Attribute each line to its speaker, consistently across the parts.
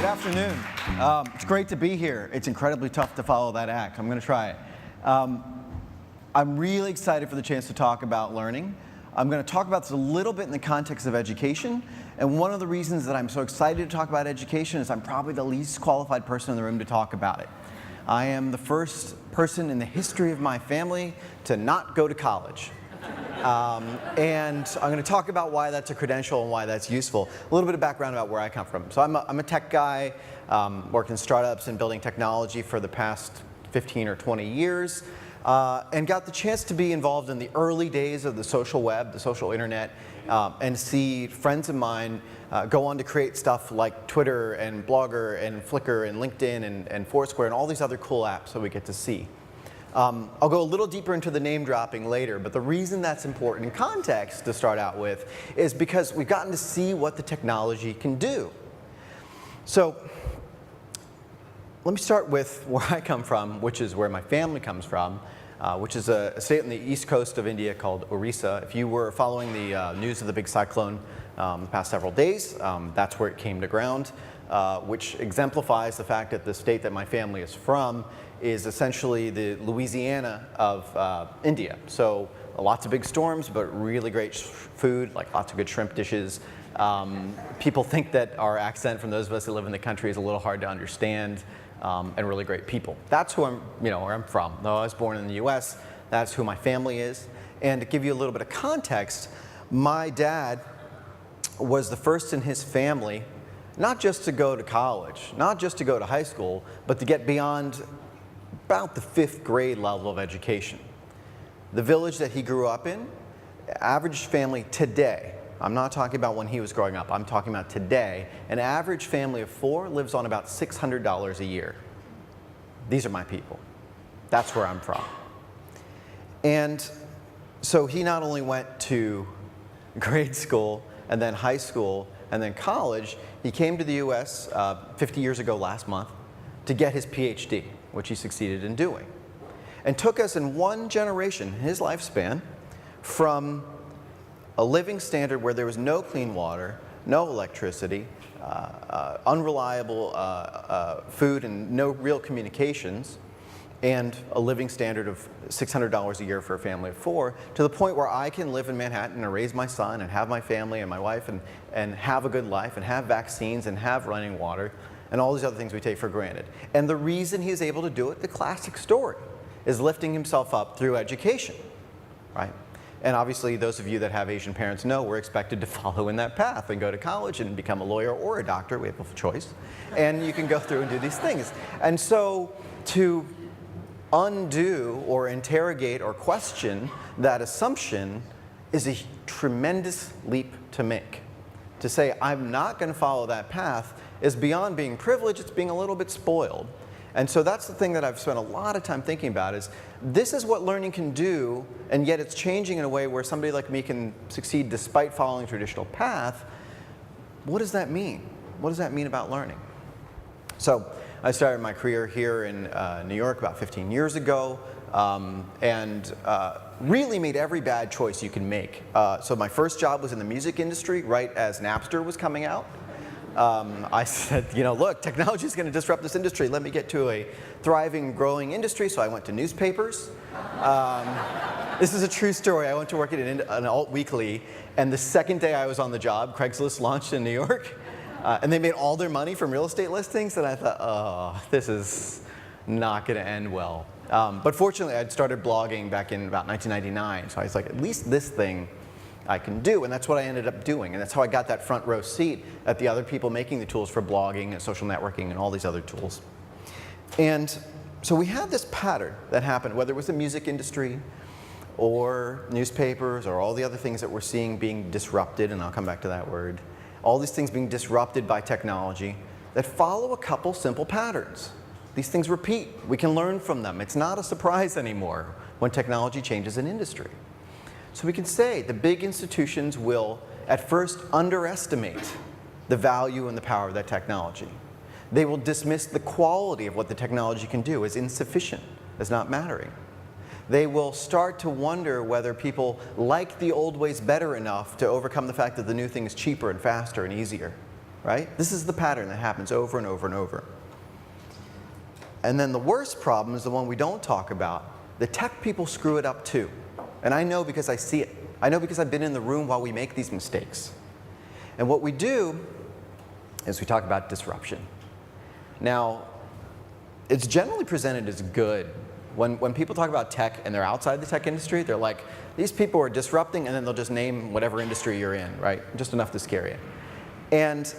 Speaker 1: afternoon. It's great to be here. It's incredibly tough to follow that act. I'm going to try it. I'm really excited for the chance to talk about learning. I'm going to talk about this a little bit in the context of education. And one of the reasons that I'm so excited to talk about education is I'm probably the least qualified person in the room to talk about it. I am the first person in the history of my family to not go to college. And I'm going to talk about why that's a credential and why that's useful. A little bit of background about where I come from. So I'm a tech guy, worked in startups and building technology for the past 15 or 20 years, and got the chance to be involved in the early days of the social web, the social internet, and see friends of mine go on to create stuff like Twitter and Blogger and Flickr and LinkedIn and Foursquare and all these other cool apps that we get to see. I'll go a little deeper into the name dropping later, but the reason that's important in context to start out with is because we've gotten to see what the technology can do. So let me start with where I come from, which is where my family comes from, which is a state on the east coast of India called Orissa. If you were following the news of the big cyclone the past several days, that's where it came to ground, which exemplifies the fact that the state that my family is from is essentially the Louisiana of India. So lots of big storms, but really great food, like lots of good shrimp dishes. People think that our accent, from those of us who live in the country, is a little hard to understand, and really great people. That's who where I'm from. Though I was born in the US, that's who my family is. And to give you a little bit of context, my dad was the first in his family not just to go to college, not just to go to high school, but to get beyond about the 5th grade level of education. The village that he grew up in, average family today, I'm not talking about when he was growing up, I'm talking about today, an average family of 4 lives on about $600 a year. These are my people. That's where I'm from. And so he not only went to grade school and then high school and then college, he came to the US 50 years ago last month to get his PhD, which he succeeded in doing. And took us in one generation, his lifespan, from a living standard where there was no clean water, no electricity, unreliable food and no real communications, and a living standard of $600 a year for a family of 4, to the point where I can live in Manhattan and raise my son and have my family and my wife and have a good life and have vaccines and have running water and all these other things we take for granted. And the reason he's able to do it, the classic story, is lifting himself up through education, right? And obviously, those of you that have Asian parents know we're expected to follow in that path and go to college and become a lawyer or a doctor. We have a choice. And you can go through and do these things. And so to undo or interrogate or question that assumption is a tremendous leap to make. To say, I'm not going to follow that path is beyond being privileged, it's being a little bit spoiled. And so that's the thing that I've spent a lot of time thinking about is, this is what learning can do, and yet it's changing in a way where somebody like me can succeed despite following a traditional path. What does that mean? What does that mean about learning? So I started my career here in New York about 15 years ago, and really made every bad choice you can make. So my first job was in the music industry right as Napster was coming out. I said, look, technology is going to disrupt this industry. Let me get to a thriving, growing industry. So I went to newspapers. This is a true story. I went to work at an alt weekly, and the second day I was on the job, Craigslist launched in New York, and they made all their money from real estate listings. And I thought, oh, this is not going to end well. But fortunately, I'd started blogging back in about 1999. So I was like, at least this thing I can do, and that's what I ended up doing, and that's how I got that front row seat at the other people making the tools for blogging and social networking and all these other tools. And so we had this pattern that happened, whether it was the music industry or newspapers or all the other things that we're seeing being disrupted, and I'll come back to that word, all these things being disrupted by technology that follow a couple simple patterns. These things repeat. We can learn from them. It's not a surprise anymore when technology changes an industry. So we can say the big institutions will, at first, underestimate the value and the power of that technology. They will dismiss the quality of what the technology can do as insufficient, as not mattering. They will start to wonder whether people like the old ways better enough to overcome the fact that the new thing is cheaper and faster and easier. right? This is the pattern that happens over and over and over. And then the worst problem is the one we don't talk about. The tech people screw it up too. And I know because I see it. I know because I've been in the room while we make these mistakes. And what we do is we talk about disruption. Now, it's generally presented as good. When people talk about tech and they're outside the tech industry, they're like, these people are disrupting, and then they'll just name whatever industry you're in, right? Just enough to scare you. And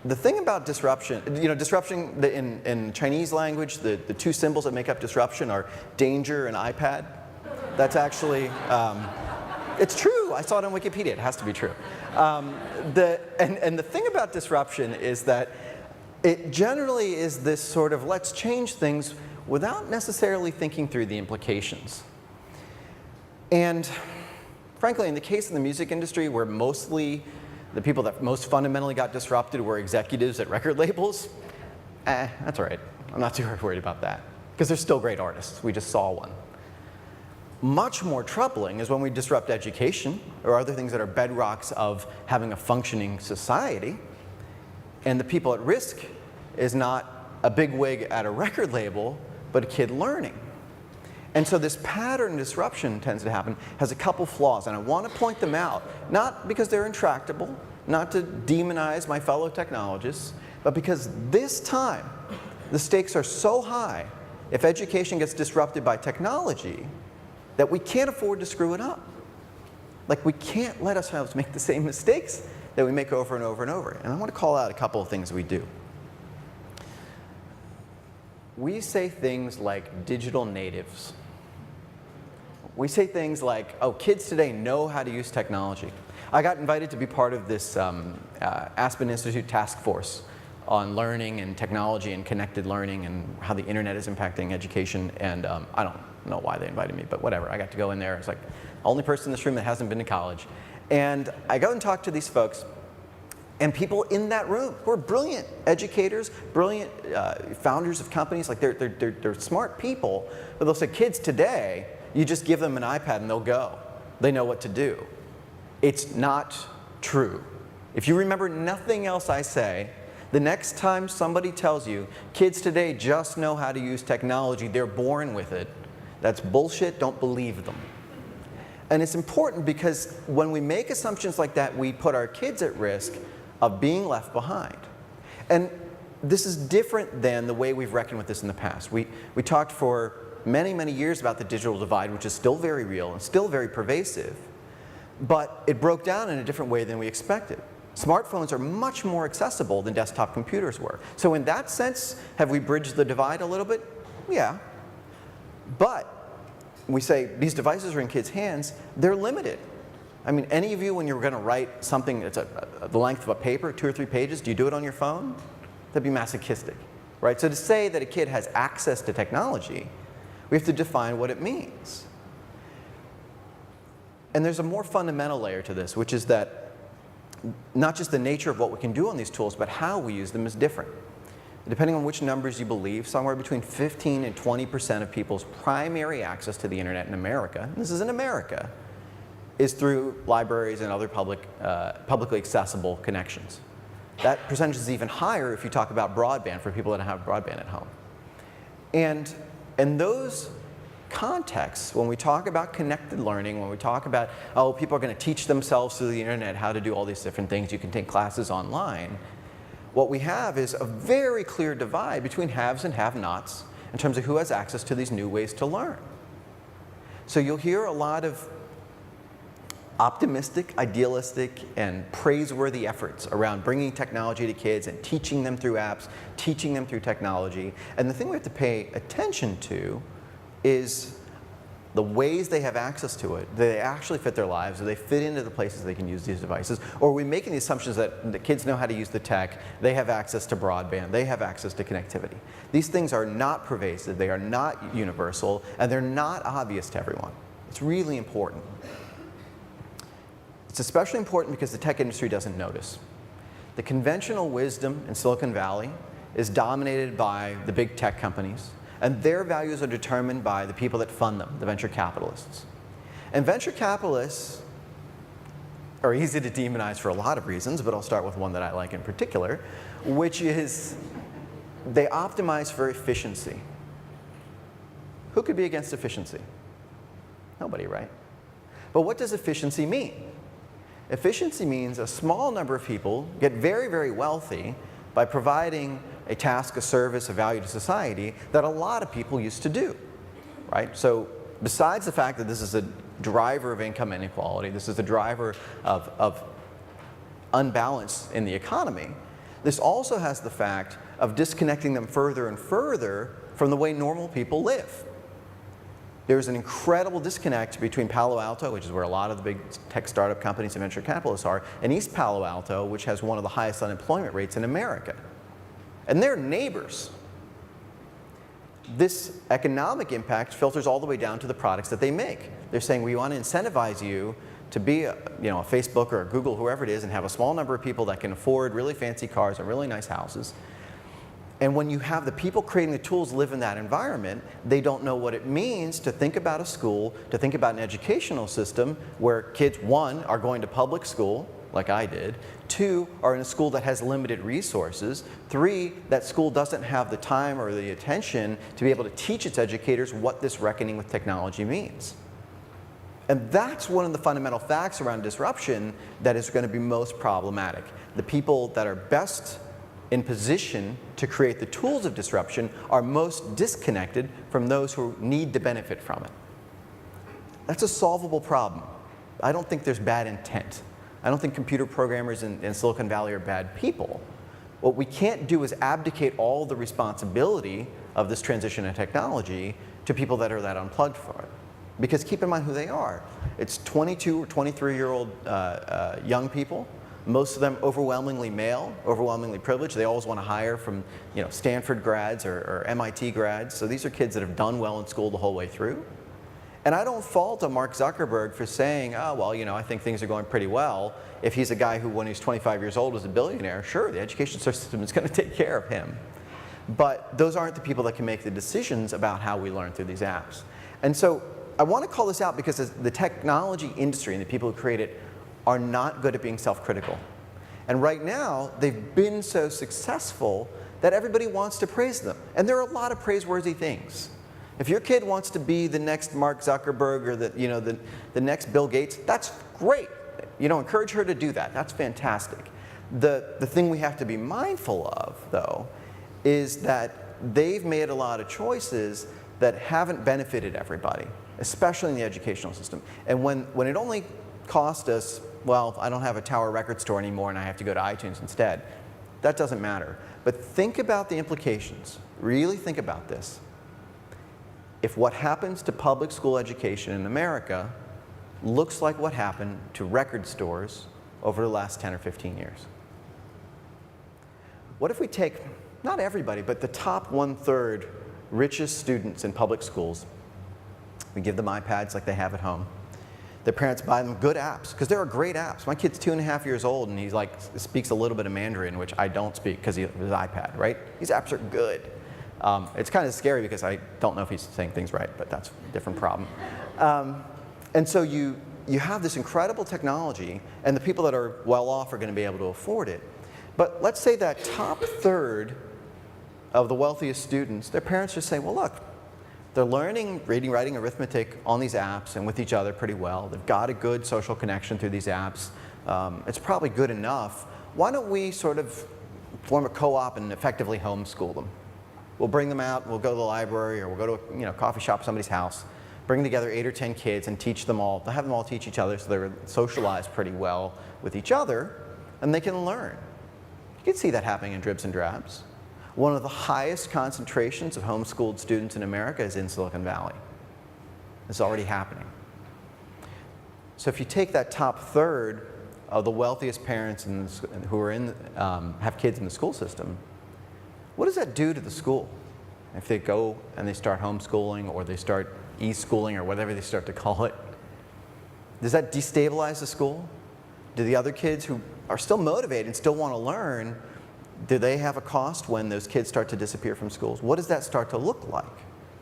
Speaker 1: the thing about disruption, disruption in Chinese language, the two symbols that make up disruption are danger and iPad. That's actually, it's true. I saw it on Wikipedia. It has to be true. And the thing about disruption is that it generally is this sort of let's change things without necessarily thinking through the implications. And frankly, in the case of the music industry, where mostly the people that most fundamentally got disrupted were executives at record labels, that's all right. I'm not too worried about that, because they're still great artists. We just saw one. Much more troubling is when we disrupt education or other things that are bedrocks of having a functioning society, and the people at risk is not a bigwig at a record label, but a kid learning. And so this pattern disruption tends to happen, has a couple flaws, and I want to point them out, not because they're intractable, not to demonize my fellow technologists, but because this time the stakes are so high if education gets disrupted by technology that we can't afford to screw it up. Like, we can't let ourselves make the same mistakes that we make over and over and over. And I want to call out a couple of things we do. We say things like digital natives. We say things like, oh, kids today know how to use technology. I got invited to be part of this Aspen Institute task force on learning and technology and connected learning and how the internet is impacting education. And I don't know why they invited me, but whatever. I got to go in there. It's like, only person in this room that hasn't been to college. And I go and talk to these folks. And people in that room who are brilliant educators, brilliant founders of companies, like they're smart people, but they'll say, kids today, you just give them an iPad and they'll go. They know what to do. It's not true. If you remember nothing else I say, the next time somebody tells you, kids today just know how to use technology, they're born with it, that's bullshit, don't believe them. And it's important because when we make assumptions like that, we put our kids at risk of being left behind. And this is different than the way we've reckoned with this in the past. We talked for many, many years about the digital divide, which is still very real and still very pervasive, but it broke down in a different way than we expected. Smartphones are much more accessible than desktop computers were. So in that sense, have we bridged the divide a little bit? Yeah. But we say these devices are in kids' hands, they're limited. I mean, any of you, when you're going to write something that's the length of a paper, 2 or 3 pages, do you do it on your phone? That'd be masochistic, right? So to say that a kid has access to technology, we have to define what it means. And there's a more fundamental layer to this, which is that not just the nature of what we can do on these tools, but how we use them is different. Depending on which numbers you believe, somewhere between 15 and 20% of people's primary access to the internet in America, and this is in America, is through libraries and other publicly accessible connections. That percentage is even higher if you talk about broadband for people that have broadband at home. And in those contexts, when we talk about connected learning, when we talk about, oh, people are going to teach themselves through the internet how to do all these different things, you can take classes online, what we have is a very clear divide between haves and have-nots in terms of who has access to these new ways to learn. So you'll hear a lot of optimistic, idealistic, and praiseworthy efforts around bringing technology to kids and teaching them through apps, teaching them through technology. And the thing we have to pay attention to is the ways they have access to it. Do they actually fit their lives? Do they fit into the places they can use these devices? Or are we making the assumptions that the kids know how to use the tech, they have access to broadband, they have access to connectivity? These things are not pervasive, they are not universal, and they're not obvious to everyone. It's really important. It's especially important because the tech industry doesn't notice. The conventional wisdom in Silicon Valley is dominated by the big tech companies, and their values are determined by the people that fund them, the venture capitalists. And venture capitalists are easy to demonize for a lot of reasons, but I'll start with one that I like in particular, which is they optimize for efficiency. Who could be against efficiency? Nobody, right? But what does efficiency mean? Efficiency means a small number of people get very, very wealthy by providing a task, a service, a value to society that a lot of people used to do, right? So besides the fact that this is a driver of income inequality, this is a driver of unbalance in the economy, this also has the fact of disconnecting them further and further from the way normal people live. There's an incredible disconnect between Palo Alto, which is where a lot of the big tech startup companies and venture capitalists are, and East Palo Alto, which has one of the highest unemployment rates in America. And they're neighbors. This economic impact filters all the way down to the products that they make. They're saying, we want to incentivize you to be a Facebook or a Google, whoever it is, and have a small number of people that can afford really fancy cars and really nice houses. And when you have the people creating the tools live in that environment, they don't know what it means to think about a school, to think about an educational system where kids, one, are going to public school, like I did, two, are in a school that has limited resources, three, that school doesn't have the time or the attention to be able to teach its educators what this reckoning with technology means. And that's one of the fundamental facts around disruption that is going to be most problematic. The people that are best in position to create the tools of disruption are most disconnected from those who need to benefit from it. That's a solvable problem. I don't think there's bad intent. I don't think computer programmers in Silicon Valley are bad people. What we can't do is abdicate all the responsibility of this transition in technology to people that are that unplugged for it. Because keep in mind who they are. It's 22 or 23-year-old young people. Most of them overwhelmingly male, overwhelmingly privileged. They always want to hire from Stanford grads or MIT grads. So these are kids that have done well in school the whole way through. And I don't fault a Mark Zuckerberg for saying, oh, well, I think things are going pretty well. If he's a guy who, when he's 25 years old, was a billionaire, sure, the education system is going to take care of him. But those aren't the people that can make the decisions about how we learn through these apps. And so I want to call this out because the technology industry and the people who create it are not good at being self-critical. And right now, they've been so successful that everybody wants to praise them. And there are a lot of praiseworthy things. If your kid wants to be the next Mark Zuckerberg or the next Bill Gates, that's great. Encourage her to do that. That's fantastic. The thing we have to be mindful of, though, is that they've made a lot of choices that haven't benefited everybody, especially in the educational system. And when it only cost us, well, I don't have a Tower record store anymore and I have to go to iTunes instead, that doesn't matter. But think about the implications. Really think about this. If what happens to public school education in America looks like what happened to record stores over the last 10 or 15 years. What if we take, not everybody, but the top 1/3 richest students in public schools, we give them iPads like they have at home. Their parents buy them good apps, because there are great apps. My kid's 2.5 years old, and he's speaks a little bit of Mandarin, which I don't speak because of his iPad, right? These apps are good. It's kind of scary because I don't know if he's saying things right, but that's a different problem. And so you have this incredible technology, and the people that are well off are going to be able to afford it. But let's say that top 1/3 of the wealthiest students, their parents just say, well, look, they're learning reading, writing, arithmetic on these apps and with each other pretty well. They've got a good social connection through these apps. It's probably good enough. Why don't we sort of form a co-op and effectively homeschool them? We'll bring them out, we'll go to the library, or we'll go to a coffee shop at somebody's house, bring together 8 or 10 kids and teach them all, have them all teach each other so they're socialized pretty well with each other, and they can learn. You can see that happening in dribs and drabs. One of the highest concentrations of homeschooled students in America is in Silicon Valley. It's already happening. So if you take that top 1/3 of the wealthiest parents who are have kids in the school system, what does that do to the school? If they go and they start homeschooling or they start e-schooling or whatever they start to call it, does that destabilize the school? Do the other kids who are still motivated and still want to learn, do they have a cost when those kids start to disappear from schools? What does that start to look like?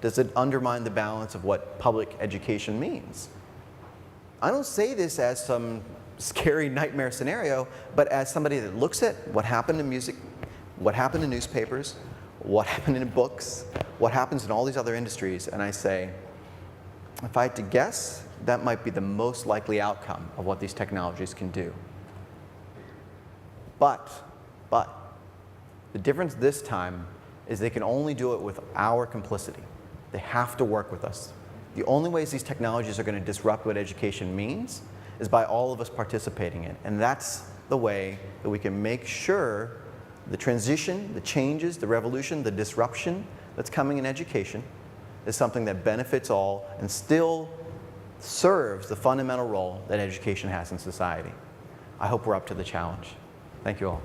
Speaker 1: Does it undermine the balance of what public education means? I don't say this as some scary nightmare scenario, but as somebody that looks at what happened in music, what happened in newspapers, what happened in books, what happens in all these other industries, and I say, if I had to guess, that might be the most likely outcome of what these technologies can do. But, the difference this time is they can only do it with our complicity. They have to work with us. The only ways these technologies are going to disrupt what education means is by all of us participating in it. And that's the way that we can make sure the transition, the changes, the revolution, the disruption that's coming in education is something that benefits all and still serves the fundamental role that education has in society. I hope we're up to the challenge. Thank you all.